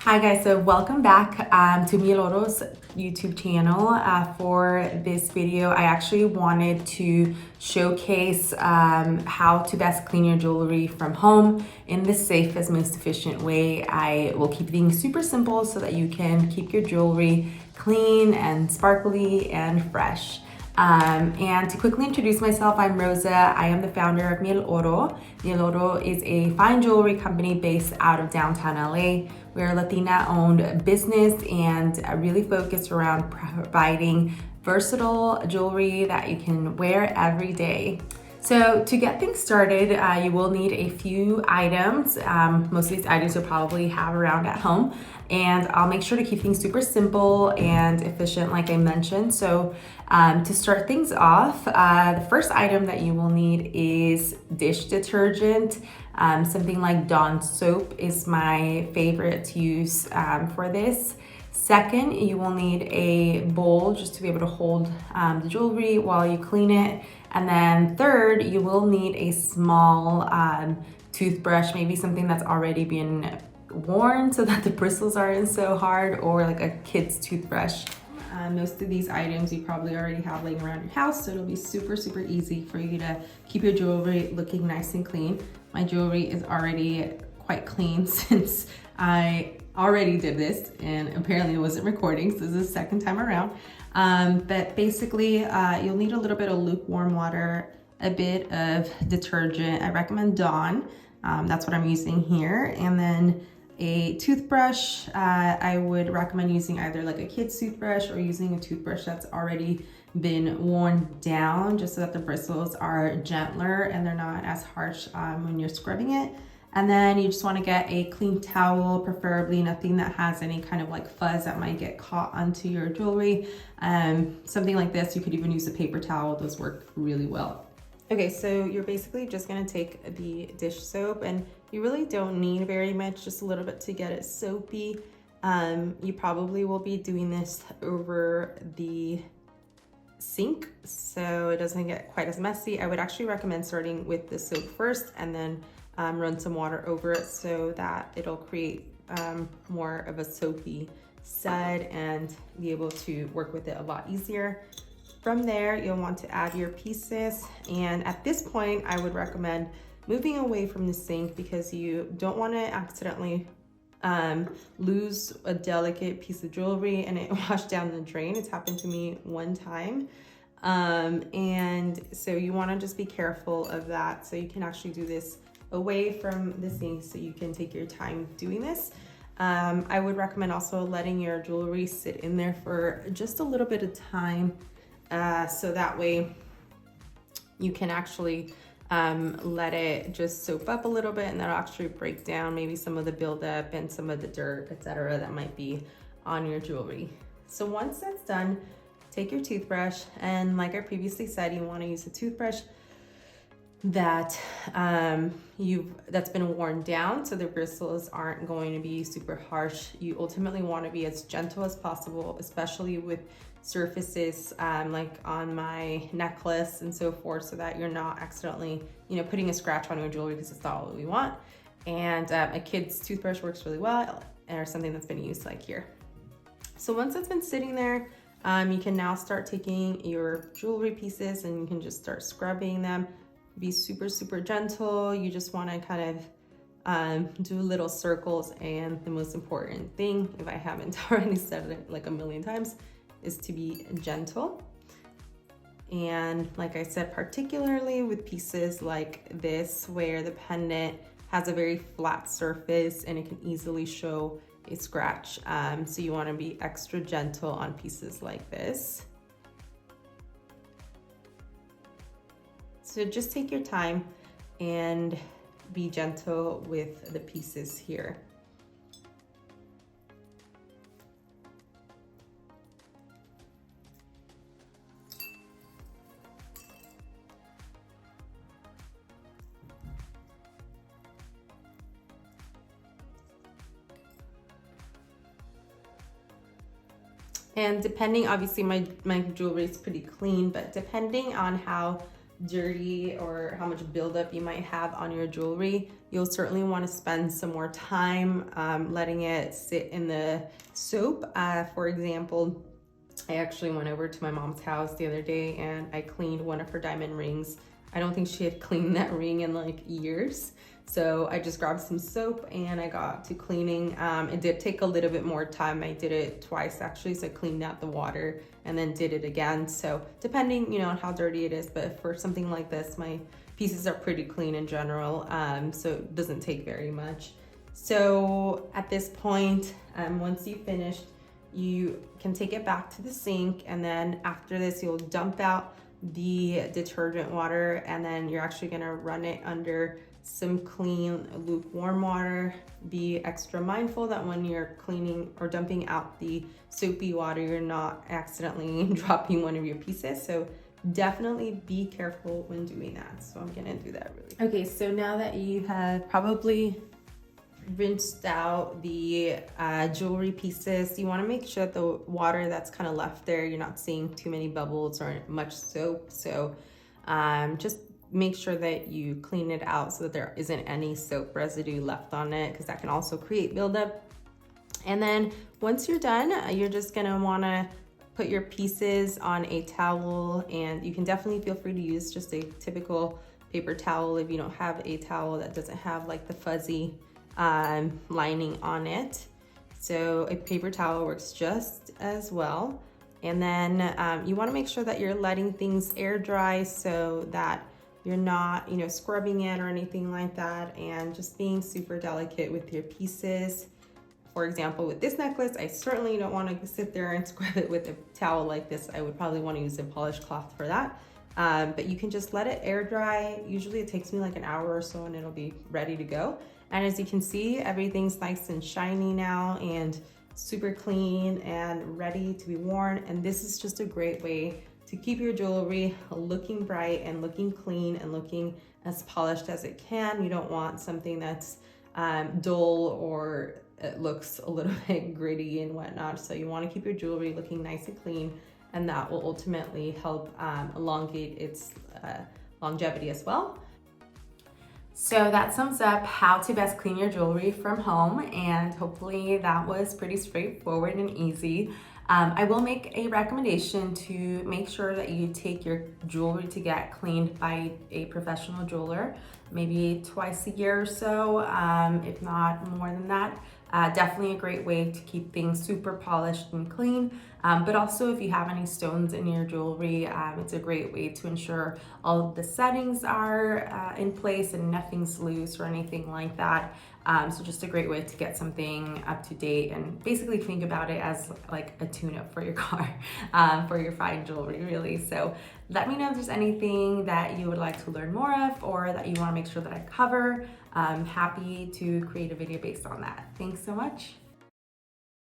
Hi guys, so welcome back to Mia Loro's YouTube channel. For this video, I actually wanted to showcase how to best clean your jewelry from home in the safest, most efficient way. I will keep things super simple so that you can keep your jewelry clean and sparkly and fresh. And to quickly introduce myself, I'm Rosa. I am the founder of Miel Oro. Miel Oro is a fine jewelry company based out of downtown LA. We're a Latina-owned business and really focused around providing versatile jewelry that you can wear every day. So to get things started, you will need a few items. Most of these items you'll probably have around at home, and I'll make sure to keep things super simple and efficient like I mentioned. So to start things off, the first item that you will need is dish detergent. Something like Dawn soap is my favorite to use for this. Second, you will need a bowl just to be able to hold the jewelry while you clean it. And then third, you will need a small toothbrush, maybe something that's already been worn so that the bristles aren't so hard, or like a kid's toothbrush. Most of these items you probably already have laying around your house, so it'll be super easy for you to keep your jewelry looking nice and clean. My jewelry is already quite clean since I already did this, and apparently it wasn't recording, so this is the second time around. But basically, you'll need a little bit of lukewarm water, a bit of detergent. I recommend Dawn. That's what I'm using here. And then a toothbrush. I would recommend using either like a kid's toothbrush or using a toothbrush that's already been worn down, just so that the bristles are gentler and they're not as harsh when you're scrubbing it. And then you just want to get a clean towel, preferably nothing that has any kind of like fuzz that might get caught onto your jewelry. Something like this, you could even use a paper towel. Those work really well. Okay, so you're basically just gonna take the dish soap, and you really don't need very much, just a little bit to get it soapy. You probably will be doing this over the sink so it doesn't get quite as messy. I would actually recommend starting with the soap first and then run some water over it so that it'll create more of a soapy side and be able to work with it a lot easier. From there, you'll want to add your pieces, and at this point I would recommend moving away from the sink because you don't want to accidentally lose a delicate piece of jewelry and it wash down the drain. It's happened to me one time. And so you want to just be careful of that. So you can actually do this away from the sink so you can take your time doing this. I would recommend also letting your jewelry sit in there for just a little bit of time, so that way you can actually let it just soak up a little bit, and that'll actually break down maybe some of the buildup and some of the dirt, etc., that might be on your jewelry. So once that's done, take your toothbrush, and like I previously said, you want to use a toothbrush that that's been worn down so the bristles aren't going to be super harsh. You ultimately want to be as gentle as possible, especially with surfaces like on my necklace and so forth, so that you're not accidentally, putting a scratch on your jewelry, because it's not what we want. And a kid's toothbrush works really well, or something that's been used like here. So once it's been sitting there, you can now start taking your jewelry pieces and you can just start scrubbing them. Be super gentle. You just want to kind of do little circles, and the most important thing, if I haven't already said it like a million times, is to be gentle. And like I said, particularly with pieces like this where the pendant has a very flat surface and it can easily show a scratch, so you want to be extra gentle on pieces like this. So just take your time and be gentle with the pieces here. And depending, obviously my jewelry is pretty clean, but depending on how dirty or how much buildup you might have on your jewelry, you'll certainly want to spend some more time letting it sit in the soap. For example, I actually went over to my mom's house the other day and I cleaned one of her diamond rings. I don't think she had cleaned that ring in like years. So I just grabbed some soap and I got to cleaning. It did take a little bit more time. I did it twice actually. So I cleaned out the water and then did it again. So depending, on how dirty it is, but for something like this, my pieces are pretty clean in general. So it doesn't take very much. So at this point, once you finished, you can take it back to the sink, and then after this you'll dump out the detergent water, and then you're actually going to run it under some clean lukewarm water. Be extra mindful that when you're cleaning or dumping out the soapy water, you're not accidentally dropping one of your pieces. So definitely be careful when doing that. So I'm gonna do that really. Okay, so now that you have probably rinsed out the jewelry pieces, you want to make sure the water that's kind of left there, you're not seeing too many bubbles or much soap. So just make sure that you clean it out so that there isn't any soap residue left on it, because that can also create buildup. And then once you're done, you're just gonna want to put your pieces on a towel, and you can definitely feel free to use just a typical paper towel if you don't have a towel that doesn't have like the fuzzy lining on it. So a paper towel works just as well. And then you want to make sure that you're letting things air dry so that you're not, scrubbing it or anything like that, and just being super delicate with your pieces. For example, with this necklace, I certainly don't want to sit there and scrub it with a towel like this. I would probably want to use a polished cloth for that. But you can just let it air dry. Usually it takes me like an hour or so and it'll be ready to go. And as you can see, everything's nice and shiny now and super clean and ready to be worn. And this is just a great way to keep your jewelry looking bright and looking clean and looking as polished as it can. You don't want something that's dull or it looks a little bit gritty and whatnot. So you want to keep your jewelry looking nice and clean, and that will ultimately help elongate its longevity as well. So that sums up how to best clean your jewelry from home, and hopefully that was pretty straightforward and easy. I will make a recommendation to make sure that you take your jewelry to get cleaned by a professional jeweler, maybe twice a year or so, if not more than that. Definitely a great way to keep things super polished and clean. But also if you have any stones in your jewelry, it's a great way to ensure all of the settings are in place and nothing's loose or anything like that. So just a great way to get something up to date, and basically think about it as like a tune-up for your car, for your fine jewelry really. So let me know if there's anything that you would like to learn more of or that you want to make sure that I cover. I'm happy to create a video based on that. Thanks so much.